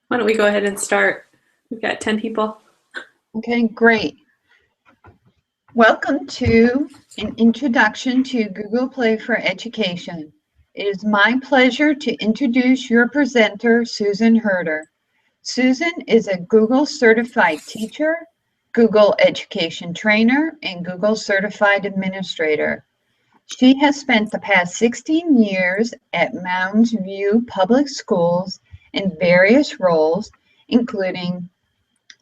Why don't we go ahead and start? We've got 10 people. Okay, great. Welcome to an introduction to Google Play for Education. It is my pleasure to introduce your presenter, Susan Herder. Susan is a Google certified teacher, Google education trainer, and Google certified administrator. She has spent the past 16 years at Mounds View Public Schools in various roles, including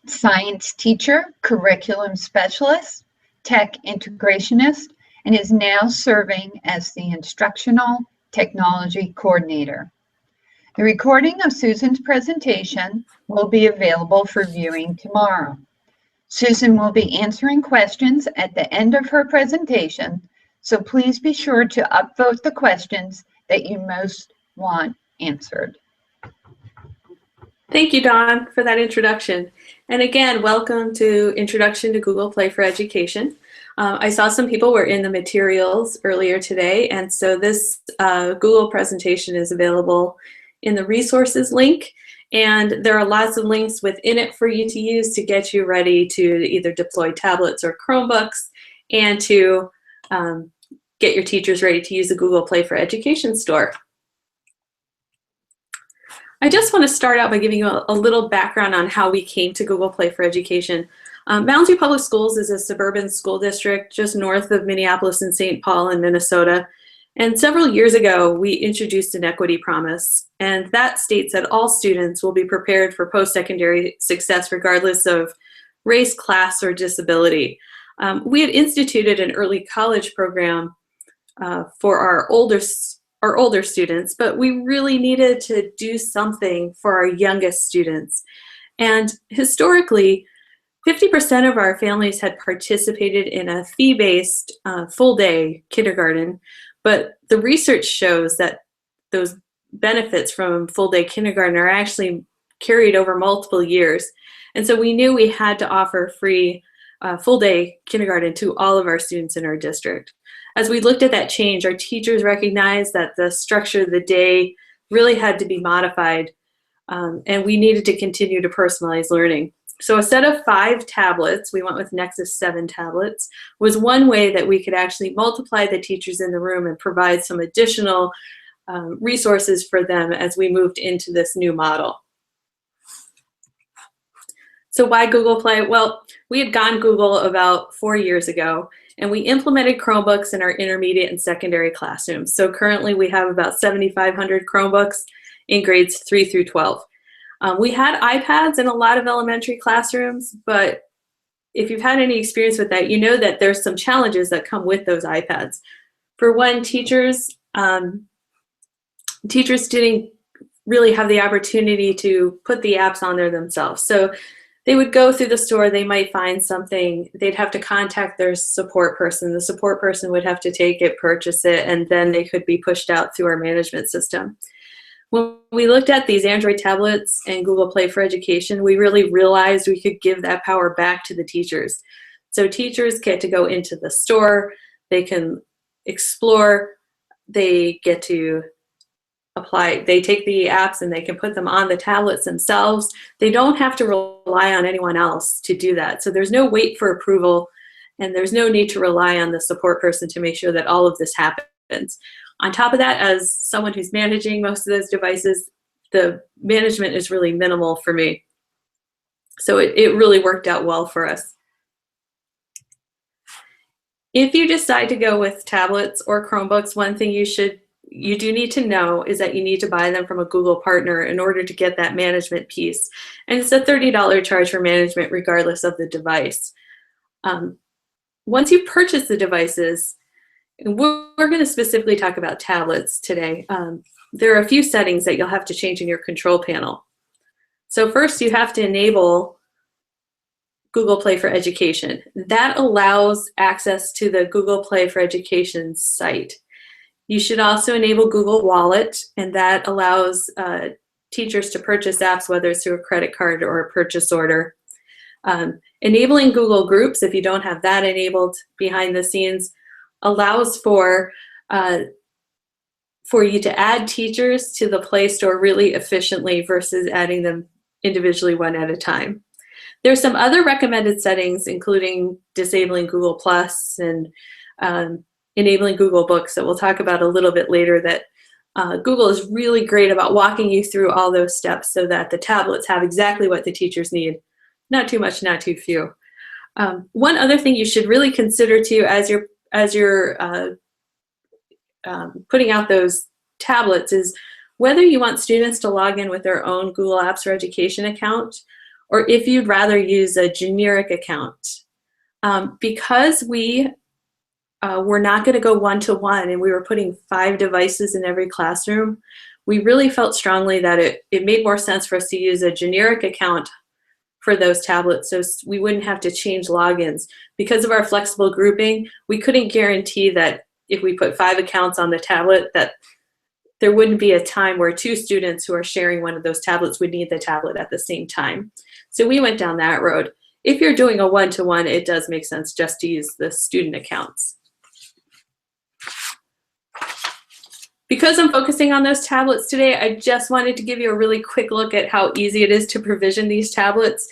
science teacher, curriculum specialist, tech integrationist, and is now serving as the instructional technology coordinator. The recording of Susan's presentation will be available for viewing tomorrow. Susan will be answering questions at the end of her presentation, so please be sure to upvote the questions that you most want answered. Thank you, Dawn, for that introduction. And again, welcome to Introduction to Google Play for Education. I saw some people were in the materials earlier today, and so this Google presentation is available in the resources link, and there are lots of links within it for you to use to get you ready to either deploy tablets or Chromebooks and to get your teachers ready to use the Google Play for Education store. I just want to start out by giving you a little background on how we came to Google Play for Education. Mounds View Public Schools is a suburban school district just north of Minneapolis and St. Paul in Minnesota. And several years ago, we introduced an equity promise, and that states that all students will be prepared for post-secondary success regardless of race, class, or disability. We had instituted an early college program for our older students, but we really needed to do something for our youngest students. And historically, 50% of our families had participated in a fee-based full-day kindergarten, but the research shows that those benefits from full-day kindergarten are actually carried over multiple years. And so we knew we had to offer free full-day kindergarten to all of our students in our district. As we looked at that change, our teachers recognized that the structure of the day really had to be modified, and we needed to continue to personalize learning. So a set of 5 tablets, we went with Nexus 7 tablets, was one way that we could actually multiply the teachers in the room and provide some additional resources for them as we moved into this new model. So why Google Play? Well, we had gone Google about 4 years ago, and we implemented Chromebooks in our intermediate and secondary classrooms. So currently we have about 7,500 Chromebooks in grades 3 through 12. We had iPads in a lot of elementary classrooms, but if you've had any experience with that, you know that there's some challenges that come with those iPads. For one, teachers didn't really have the opportunity to put the apps on there themselves. So they would go through the store, they might find something, they'd have to contact their support person. The support person would have to take it, purchase it, and then they could be pushed out through our management system. When we looked at these Android tablets and Google Play for Education, we really realized we could give that power back to the teachers. So teachers get to go into the store, they can explore, they get to apply, they take the apps and they can put them on the tablets themselves. They don't have to rely on anyone else to do that. So there's no wait for approval, and there's no need to rely on the support person to make sure that all of this happens. On top of that, as someone who's managing most of those devices, the management is really minimal for me. So it really worked out well for us. If you decide to go with tablets or Chromebooks, one thing you do need to know is that you need to buy them from a Google partner in order to get that management piece. And it's a $30 charge for management regardless of the device. Once you purchase the devices, and we're going to specifically talk about tablets today, there are a few settings that you'll have to change in your control panel. So first, you have to enable Google Play for Education. That allows access to the Google Play for Education site. You should also enable Google Wallet, and that allows teachers to purchase apps, whether it's through a credit card or a purchase order. Enabling Google Groups, if you don't have that enabled behind the scenes, allows for you to add teachers to the Play Store really efficiently versus adding them individually one at a time. There's some other recommended settings, including disabling Google Plus and enabling Google Books that we'll talk about a little bit later, that Google is really great about walking you through all those steps so that the tablets have exactly what the teachers need. Not too much, not too few. One other thing you should really consider too as you're putting out those tablets is whether you want students to log in with their own Google Apps for Education account, or if you'd rather use a generic account. Because we were not going to go one-to-one and we were putting 5 devices in every classroom, we really felt strongly that it made more sense for us to use a generic account for those tablets so we wouldn't have to change logins. Because of our flexible grouping, we couldn't guarantee that if we put 5 accounts on the tablet that there wouldn't be a time where 2 students who are sharing one of those tablets would need the tablet at the same time. So we went down that road. If you're doing a one-to-one, it does make sense just to use the student accounts. Because I'm focusing on those tablets today, I just wanted to give you a really quick look at how easy it is to provision these tablets.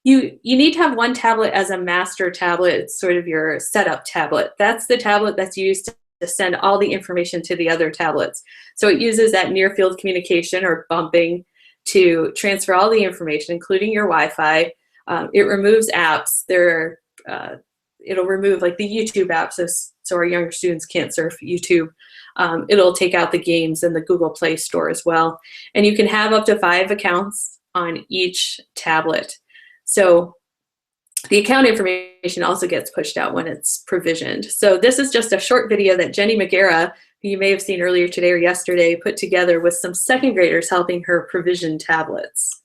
You need to have one tablet as a master tablet. It's sort of your setup tablet. That's the tablet that's used to send all the information to the other tablets. So it uses that near field communication or bumping to transfer all the information, including your Wi-Fi. It removes apps. It'll remove like the YouTube app so our younger students can't surf YouTube. It'll take out the games and the Google Play Store as well. And you can have up to 5 accounts on each tablet. So the account information also gets pushed out when it's provisioned. So this is just a short video that Jenny McGarrah, who you may have seen earlier today or yesterday, put together with some 2nd graders helping her provision tablets.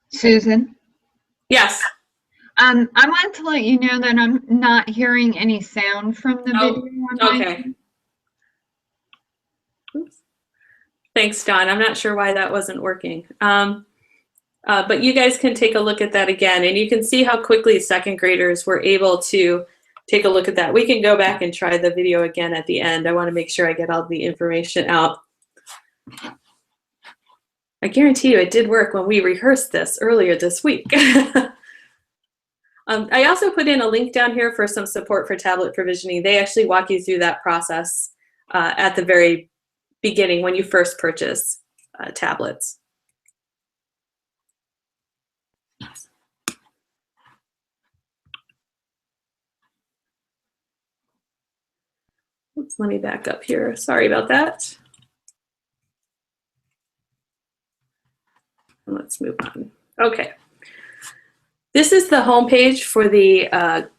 Susan? Yes. I want to let you know that I'm not hearing any sound from the video on my Okay. Oops. Thanks, Dawn. I'm not sure why that wasn't working. But you guys can take a look at that again, and you can see how quickly 2nd graders were able to take a look at that. We can go back and try the video again at the end. I want to make sure I get all the information out. I guarantee you it did work when we rehearsed this earlier this week. I also put in a link down here for some support for tablet provisioning. They actually walk you through that process at the very beginning when you first purchase tablets. Oops, let me back up here. Sorry about that. Let's move on. Okay. This is the homepage for the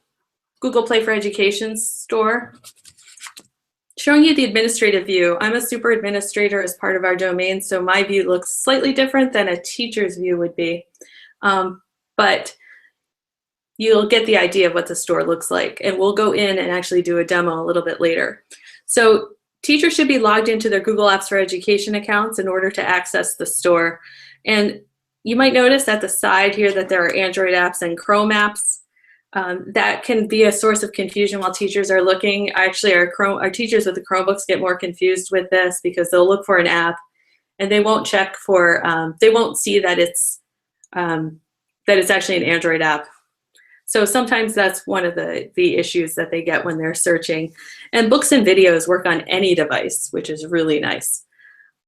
Google Play for Education store. Showing you the administrative view. I'm a super administrator as part of our domain, so my view looks slightly different than a teacher's view would be. But you'll get the idea of what the store looks like, and we'll go in and actually do a demo a little bit later. So teachers should be logged into their Google Apps for Education accounts in order to access the store. And you might notice at the side here that there are Android apps and Chrome apps. That can be a source of confusion while teachers are looking. Actually, our teachers with the Chromebooks get more confused with this because they'll look for an app and they won't check for, they won't see that it's actually an Android app. So sometimes that's one of the issues that they get when they're searching. And books and videos work on any device, which is really nice.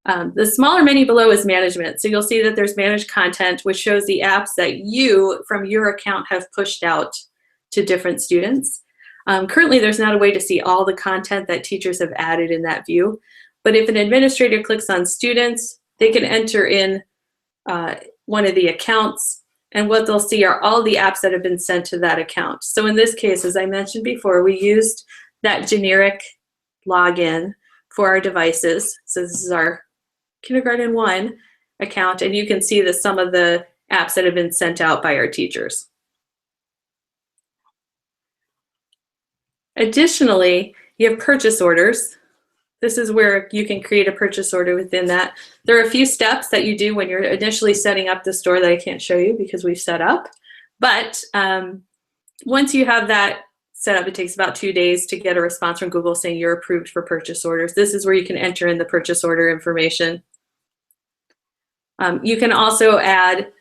The smaller menu below is management. So you'll see that there's managed content, which shows the apps that you, from your account, have pushed out to different students. Currently, there's not a way to see all the content that teachers have added in that view. But if an administrator clicks on students, they can enter in one of the accounts, and what they'll see are all the apps that have been sent to that account. So in this case, as I mentioned before, we used that generic login for our devices. So this is our Kindergarten 1 account, and you can see some of the apps that have been sent out by our teachers. Additionally, you have purchase orders. This is where you can create a purchase order within that. There are a few steps that you do when you're initially setting up the store that I can't show you because we've set up. But once you have that set up, it takes about 2 days to get a response from Google saying you're approved for purchase orders. This is where you can enter in the purchase order information. You can also add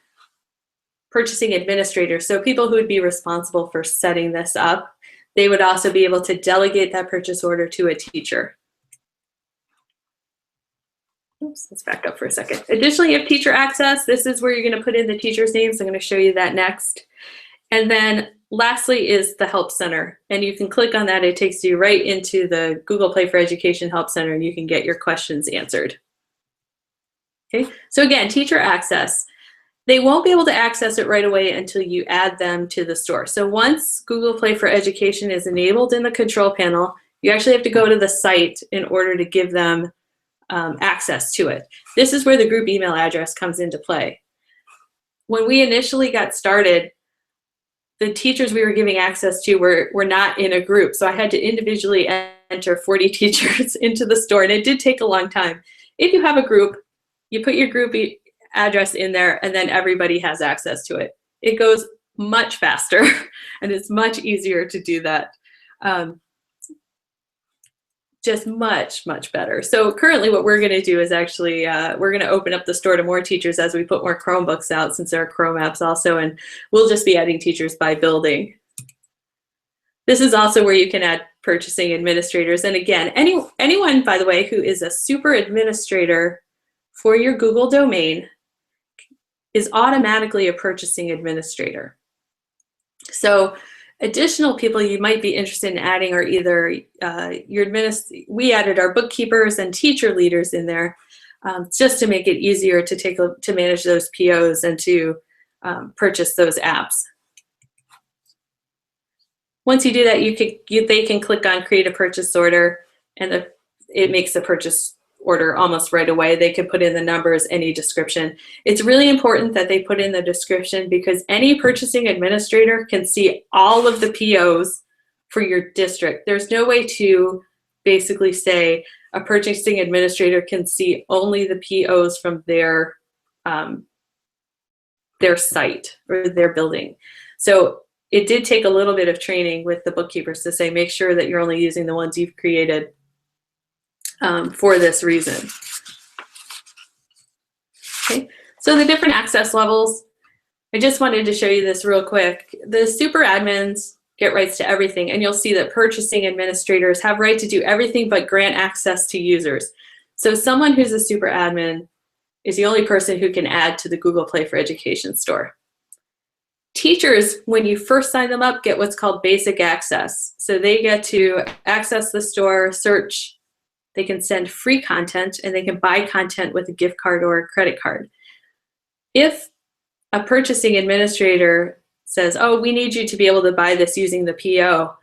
purchasing administrators. So people who would be responsible for setting this up, they would also be able to delegate that purchase order to a teacher. Oops, let's back up for a second. Additionally, you have teacher access. This is where you're going to put in the teacher's names. I'm going to show you that next. And then lastly is the Help Center. And you can click on that. It takes you right into the Google Play for Education Help Center, and you can get your questions answered. Okay, so again, teacher access. They won't be able to access it right away until you add them to the store. So once Google Play for Education is enabled in the control panel, you actually have to go to the site in order to give them access to it. This is where the group email address comes into play. When we initially got started, the teachers we were giving access to were not in a group, so I had to individually enter 40 teachers into the store, and it did take a long time. If you have a group, you put your group address in there, and then everybody has access to it. It goes much faster, and it's much easier to do that. Just much, much better. So currently what we're going to do is actually, we're going to open up the store to more teachers as we put more Chromebooks out, since there are Chrome apps also, and we'll just be adding teachers by building. This is also where you can add purchasing administrators. And again, anyone, by the way, who is a super administrator for your Google domain is automatically a purchasing administrator. So additional people you might be interested in adding are either we added our bookkeepers and teacher leaders in there, just to make it easier to manage those POs and to purchase those apps. Once you do that, they can click on create a purchase order, and it makes the purchase order almost right away. They can put in the numbers, any description. It's really important that they put in the description, because any purchasing administrator can see all of the POs for your district. There's no way to basically say a purchasing administrator can see only the POs from their site or their building. So it did take a little bit of training with the bookkeepers to say, make sure that you're only using the ones you've created for this reason. Okay, so the different access levels, I just wanted to show you this real quick. The super admins get rights to everything, and you'll see that purchasing administrators have right to do everything but grant access to users. So someone who's a super admin is the only person who can add to the Google Play for Education store. Teachers, when you first sign them up, get what's called basic access. So they get to access the store, search. They can send free content, and they can buy content with a gift card or a credit card. If a purchasing administrator says, oh, we need you to be able to buy this using the PO,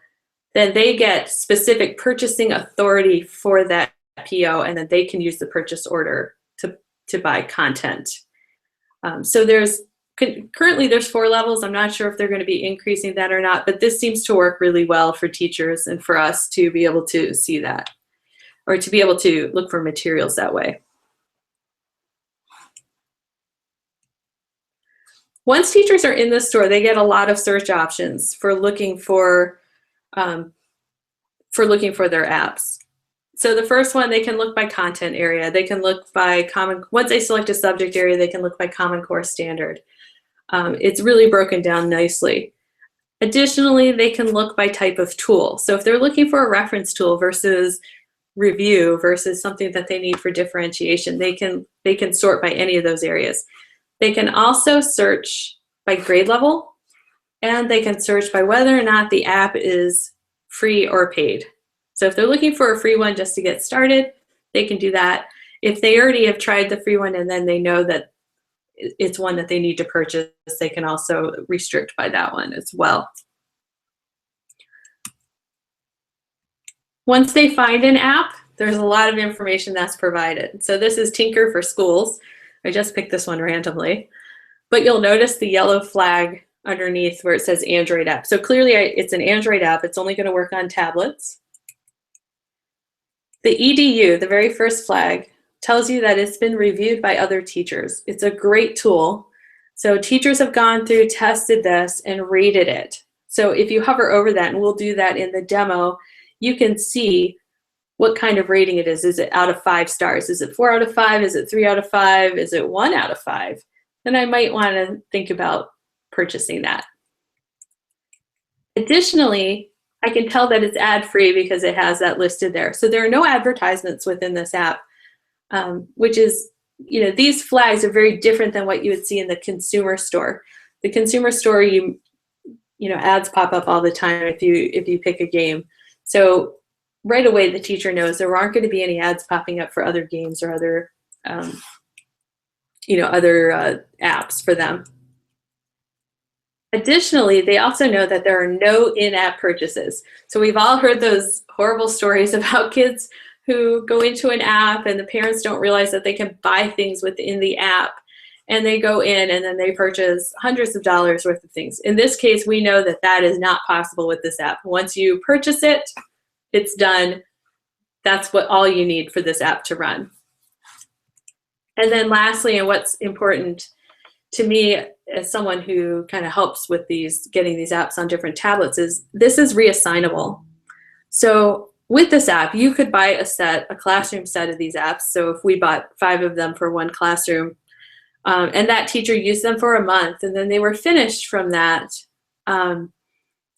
then they get specific purchasing authority for that PO, and then they can use the purchase order to buy content. So currently there's 4 levels. I'm not sure if they're going to be increasing that or not, but this seems to work really well for teachers and for us to be able to see that, or to be able to look for materials that way. Once teachers are in the store, they get a lot of search options for looking for their apps. So the first one, they can look by content area. They can look by once they select a subject area, they can look by Common Core standard. It's really broken down nicely. Additionally, they can look by type of tool. So if they're looking for a reference tool versus review versus something that they need for differentiation, they can sort by any of those areas. They can also search by grade level, and they can search by whether or not the app is free or paid. So if they're looking for a free one just to get started, they can do that. If they already have tried the free one and then they know that it's one that they need to purchase, they can also restrict by that one as well. Once they find an app, there's a lot of information that's provided. So this is Tinker for Schools. I just picked this one randomly. But you'll notice the yellow flag underneath where it says Android app. So clearly it's an Android app. It's only going to work on tablets. The EDU, the very first flag, tells you that it's been reviewed by other teachers. It's a great tool. So teachers have gone through, tested this, and rated it. So if you hover over that, and we'll do that in the demo, you can see what kind of rating it is. Is it out of 5 stars? Is it 4 out of 5? Is it 3 out of 5? Is it 1 out of 5? Then I might want to think about purchasing that. Additionally, I can tell that it's ad-free because it has that listed there. So there are no advertisements within this app, which is, these flags are very different than what you would see in the consumer store. The consumer store, ads pop up all the time if you pick a game. So right away, the teacher knows there aren't going to be any ads popping up for other games or other, other apps for them. Additionally, they also know that there are no in-app purchases. So we've all heard those horrible stories about kids who go into an app and the parents don't realize that they can buy things within the app, and they go in and then they purchase hundreds of dollars worth of things. In this case, we know that that is not possible with this app. Once you purchase it, it's done. That's all you need for this app to run. And then lastly, and what's important to me as someone who kind of helps with getting these apps on different tablets, is this is reassignable. So with this app, you could buy a classroom set of these apps. So if we bought 5 of them for one classroom, and that teacher used them for a month, and then they were finished from that,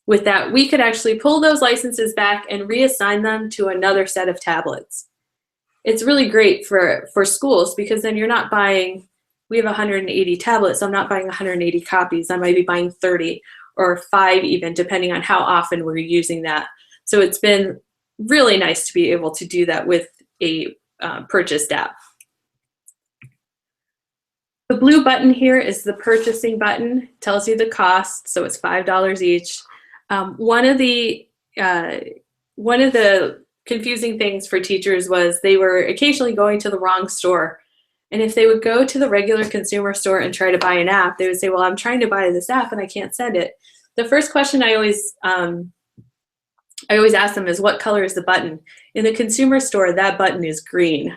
with that, we could actually pull those licenses back and reassign them to another set of tablets. It's really great for schools because then you're not buying, we have 180 tablets, so I'm not buying 180 copies. I might be buying 30 or 5 even, depending on how often we're using that. So it's been really nice to be able to do that with a purchased app. The blue button here is the purchasing button. It tells you the cost, so it's $5 each. One of the confusing things for teachers was they were occasionally going to the wrong store. And if they would go to the regular consumer store and try to buy an app, they would say, well, I'm trying to buy this app and I can't send it. The first question I always ask them is, what color is the button? In the consumer store, that button is green.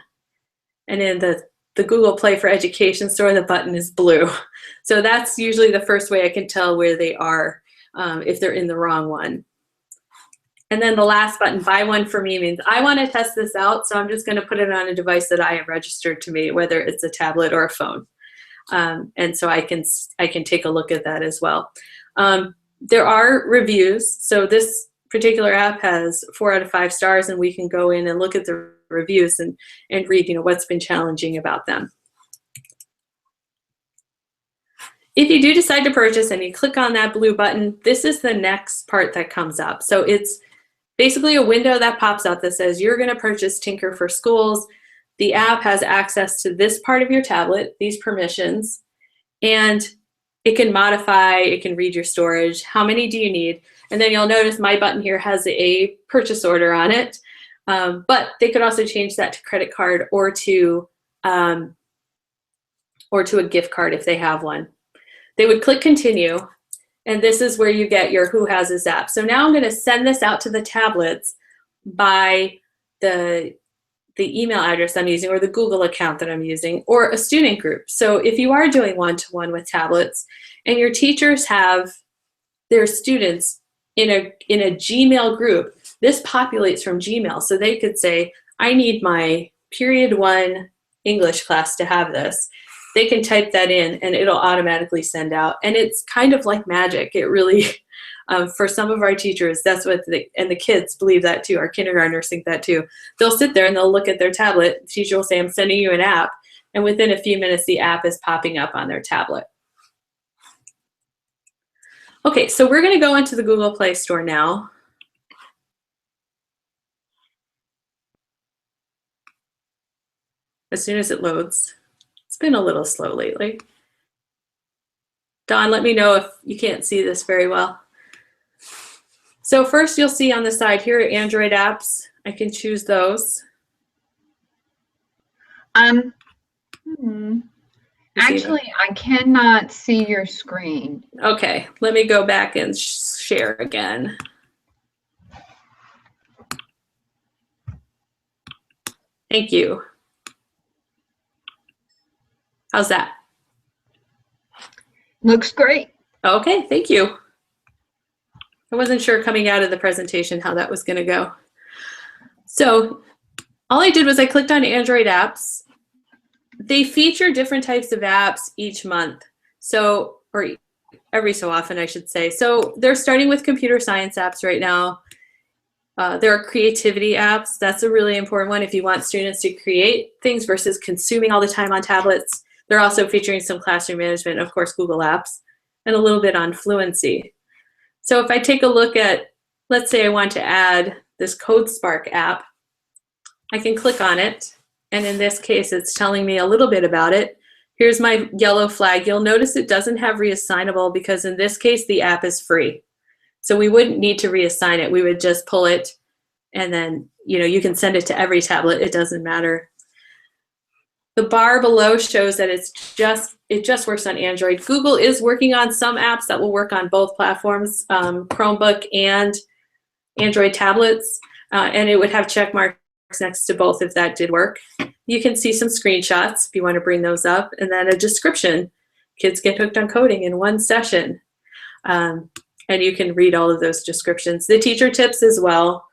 And in the Google Play for Education store, the button is blue. So that's usually the first way I can tell where they are if they're in the wrong one. And then the last button, buy one for me, means I want to test this out, so I'm just going to put it on a device that I have registered to me, whether it's a tablet or a phone. And so I can take a look at that as well. There are reviews. So this particular app has 4 out of 5 stars, and we can go in and look at the reviews and read, what's been challenging about them. If you do decide to purchase and you click on that blue button, this is the next part that comes up. So it's basically a window that pops up that says you're going to purchase Tinker for Schools. The app has access to this part of your tablet, these permissions, and it can modify, it can read your storage. How many do you need? And then you'll notice my button here has a purchase order on it, but they could also change that to credit card or to a gift card if they have one. They would click continue, and this is where you get your who has this app. So now I'm going to send this out to the tablets by the email address I'm using or the Google account that I'm using or a student group. So if you are doing one-to-one with tablets and your teachers have their students in a Gmail group, this populates from Gmail. So they could say, I need my period 1 English class to have this, they can type that in and it'll automatically send out. And it's kind of like magic. It really, for some of our teachers, that's what, and the kids believe that too. Our kindergartners think that too. They'll sit there and they'll look at their tablet. The teacher will say, I'm sending you an app. And within a few minutes, the app is popping up on their tablet. Okay, so we're going to go into the Google Play Store now. As soon as it loads. It's been a little slow lately. Dawn, let me know if you can't see this very well. So first you'll see on the side here are Android apps. I can choose those. Actually, I cannot see your screen. Okay, let me go back and share again. Thank you. How's that? Looks great. Okay, thank you. I wasn't sure coming out of the presentation how that was going to go. So all I did was I clicked on Android apps. They feature different types of apps each month. So, or every so often, I should say. So they're starting with computer science apps right now. There are creativity apps. That's a really important one if you want students to create things versus consuming all the time on tablets. They're also featuring some classroom management, of course, Google Apps, and a little bit on fluency. So if I take a look at, let's say I want to add this CodeSpark app, I can click on it. And in this case, it's telling me a little bit about it. Here's my yellow flag. You'll notice it doesn't have reassignable because in this case, the app is free. So we wouldn't need to reassign it. We would just pull it and then, you can send it to every tablet. It doesn't matter. The bar below shows that it just works on Android. Google is working on some apps that will work on both platforms, Chromebook and Android tablets, and it would have check marks next to both if that did work. You can see some screenshots if you want to bring those up, and then a description. Kids get hooked on coding in one session. And you can read all of those descriptions. The teacher tips as well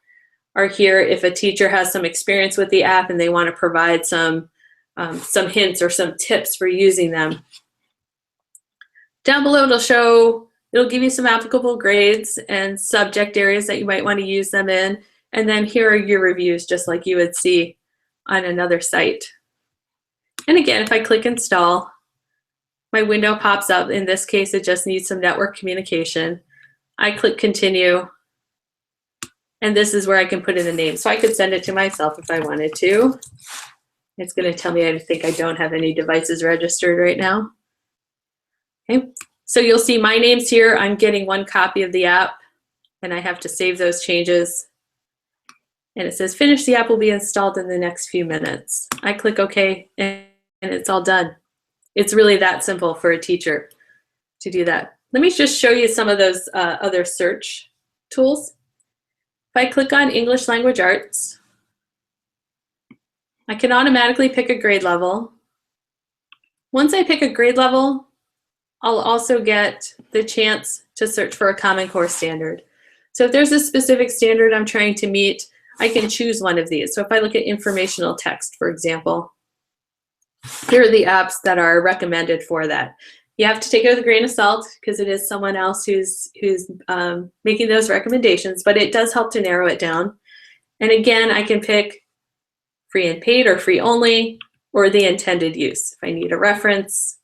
are here if a teacher has some experience with the app and they want to provide some hints or some tips for using them. Down below it'll give you some applicable grades and subject areas that you might want to use them in. And then here are your reviews, just like you would see on another site. And again, if I click install, my window pops up. In this case, it just needs some network communication. I click continue, and this is where I can put in a name. So I could send it to myself if I wanted to. It's going to tell me I think I don't have any devices registered right now. Okay, so you'll see my name's here. I'm getting one copy of the app, and I have to save those changes. And it says, finish, the app will be installed in the next few minutes. I click OK, and it's all done. It's really that simple for a teacher to do that. Let me just show you some of those other search tools. If I click on English Language Arts, I can automatically pick a grade level. Once I pick a grade level, I'll also get the chance to search for a Common Core standard. So if there's a specific standard I'm trying to meet, I can choose one of these. So if I look at informational text, for example, here are the apps that are recommended for that. You have to take it with a grain of salt because it is someone else who's making those recommendations, but it does help to narrow it down. And again, I can pick free and paid or free only or the intended use. If I need a reference,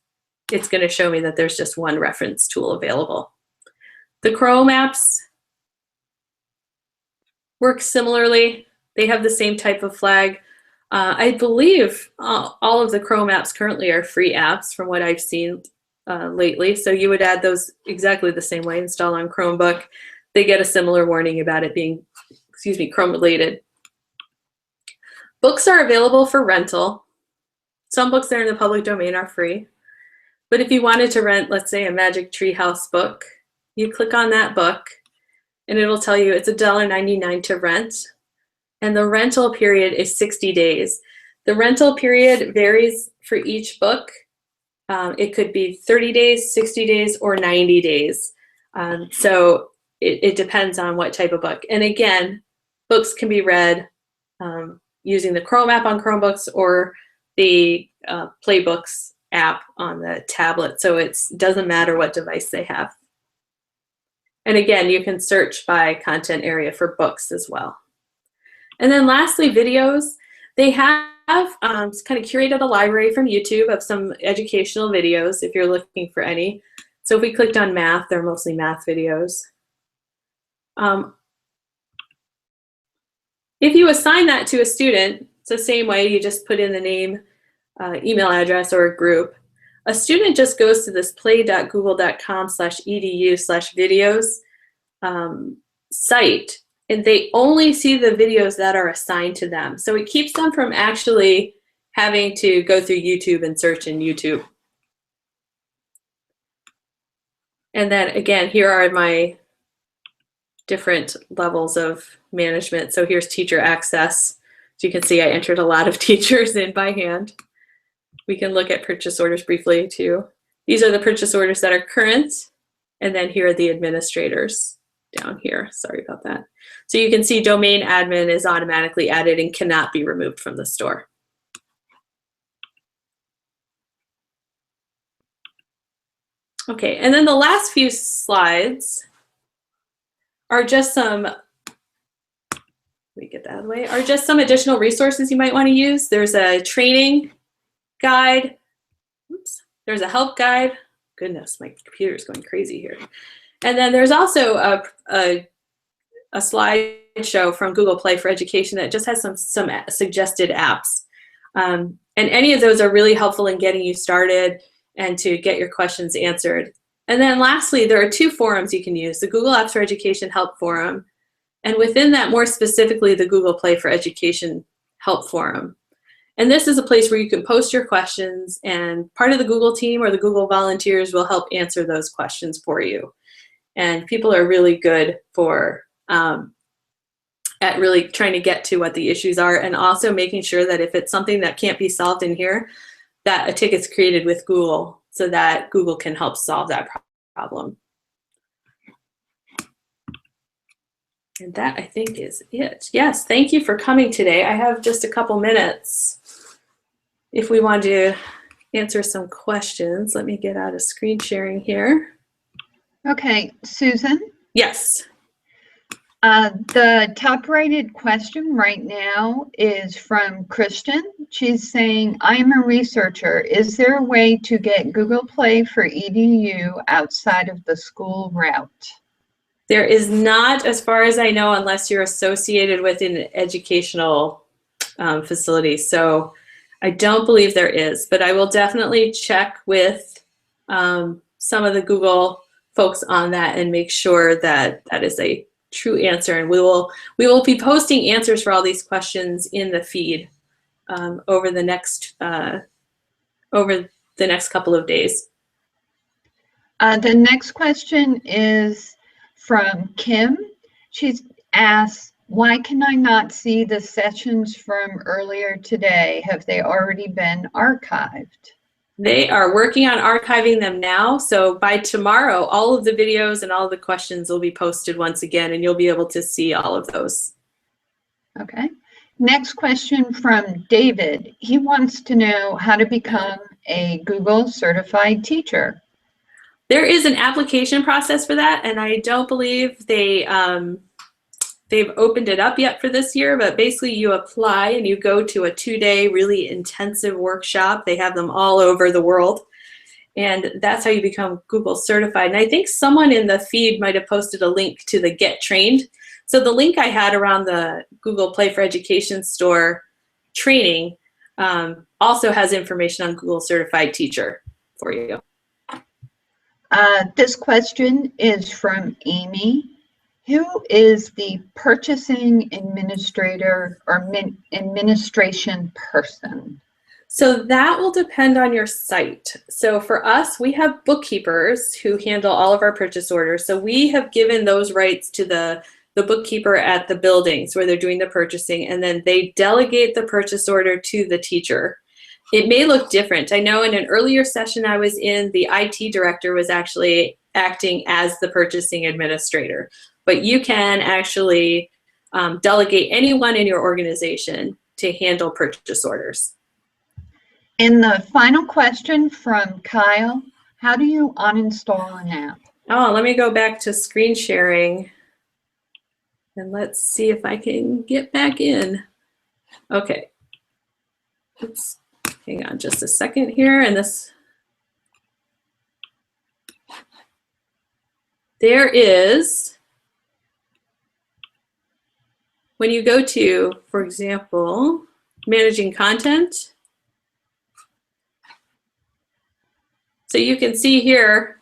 it's going to show me that there's just one reference tool available. The Chrome apps work similarly. They have the same type of flag. I believe all of the Chrome apps currently are free apps from what I've seen lately. So you would add those exactly the same way, install on Chromebook. They get a similar warning about it being, Chrome related. Books are available for rental. Some books that are in the public domain are free. But if you wanted to rent, let's say, a Magic Tree House book, you click on that book and it'll tell you it's $1.99 to rent. And the rental period is 60 days. The rental period varies for each book. It could be 30 days, 60 days, or 90 days. So it depends on what type of book. And again, books can be read using the Chrome app on Chromebooks or the Playbooks app on the tablet. So it doesn't matter what device they have. And again, you can search by content area for books as well. And then lastly, videos. They have kind of curated a library from YouTube of some educational videos if you're looking for any. So if we clicked on math, they're mostly math videos. If you assign that to a student, it's the same way. You just put in the name, email address, or a group. A student just goes to this play.google.com/edu/videos site, and they only see the videos that are assigned to them. So it keeps them from actually having to go through YouTube and search in YouTube. And then again, here are my different levels of management. So here's teacher access. As you can see, I entered a lot of teachers in by hand. We can look at purchase orders briefly too. These are the purchase orders that are current, and then here are the administrators down here. Sorry about that. So you can see domain admin is automatically added and cannot be removed from the store. Okay, and then the last few slides are just some, let me get that out of the way, are just some additional resources you might want to use. There's a training guide. Oops. There's a help guide. Goodness, my computer's going crazy here. And then there's also a slideshow from Google Play for Education that just has some suggested apps. And any of those are really helpful in getting you started and to get your questions answered. And then lastly, there are 2 forums you can use, the Google Apps for Education Help Forum, and within that, more specifically, the Google Play for Education Help Forum. And this is a place where you can post your questions, and part of the Google team or the Google volunteers will help answer those questions for you. And people are really good for at really trying to get to what the issues are, and also making sure that if it's something that can't be solved in here, that a ticket's created with Google so that Google can help solve that problem. And that, I think, is it. Yes, thank you for coming today. I have just a couple minutes if we want to answer some questions. Let me get out of screen sharing here. Okay, Susan? Yes. The top rated question right now is from Christian. She's saying, I am a researcher. Is there a way to get Google Play for EDU outside of the school route? There is not, as far as I know, unless you're associated with an educational facility. So I don't believe there is, but I will definitely check with some of the Google folks on that and make sure that that is a true answer. And we will be posting answers for all these questions in the feed over the next couple of days. The next question is from Kim. She's asked, why can I not see the sessions from earlier today? Have they already been archived? They are working on archiving them now. So by tomorrow, all of the videos and all of the questions will be posted once again, and you'll be able to see all of those. Okay. Next question from David. He wants to know how to become a Google certified teacher. There is an application process for that, and I don't believe they've opened it up yet for this year, but basically you apply and you go to a 2-day really intensive workshop. They have them all over the world, and that's how you become Google certified. And I think someone in the feed might have posted a link to the Get Trained. So the link I had around the Google Play for Education store training also has information on Google certified teacher for you. This question is from Amy. Who is the purchasing administrator or administration person? So that will depend on your site. So for us, we have bookkeepers who handle all of our purchase orders. So we have given those rights to the bookkeeper at the buildings where they're doing the purchasing, and then they delegate the purchase order to the teacher. It may look different. I know in an earlier session I was in, the IT director was actually acting as the purchasing administrator. But you can actually delegate anyone in your organization to handle purchase orders. And the final question from Kyle, how do you uninstall an app? Oh, let me go back to screen sharing and let's see if I can get back in. Okay. Oops. Hang on just a second here. And there is, when you go to, for example, managing content. So you can see here,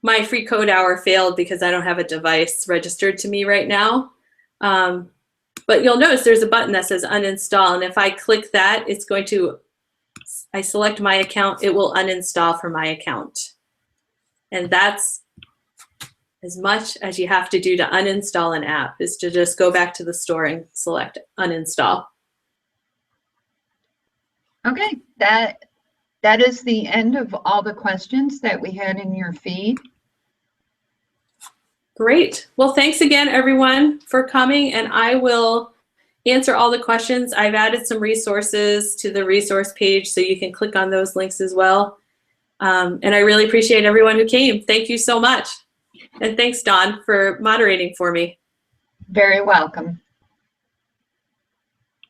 my free code hour failed because I don't have a device registered to me right now. But you'll notice there's a button that says uninstall. And if I click that, it's going to, I select my account, it will uninstall from my account. And that's as much as you have to do to uninstall an app, is to just go back to the store and select uninstall. Okay, that is the end of all the questions that we had in your feed. Great. Well, thanks again, everyone, for coming, and I will answer all the questions. I've added some resources to the resource page, so you can click on those links as well. And I really appreciate everyone who came. Thank you so much. And thanks, Dawn, for moderating for me. Very welcome.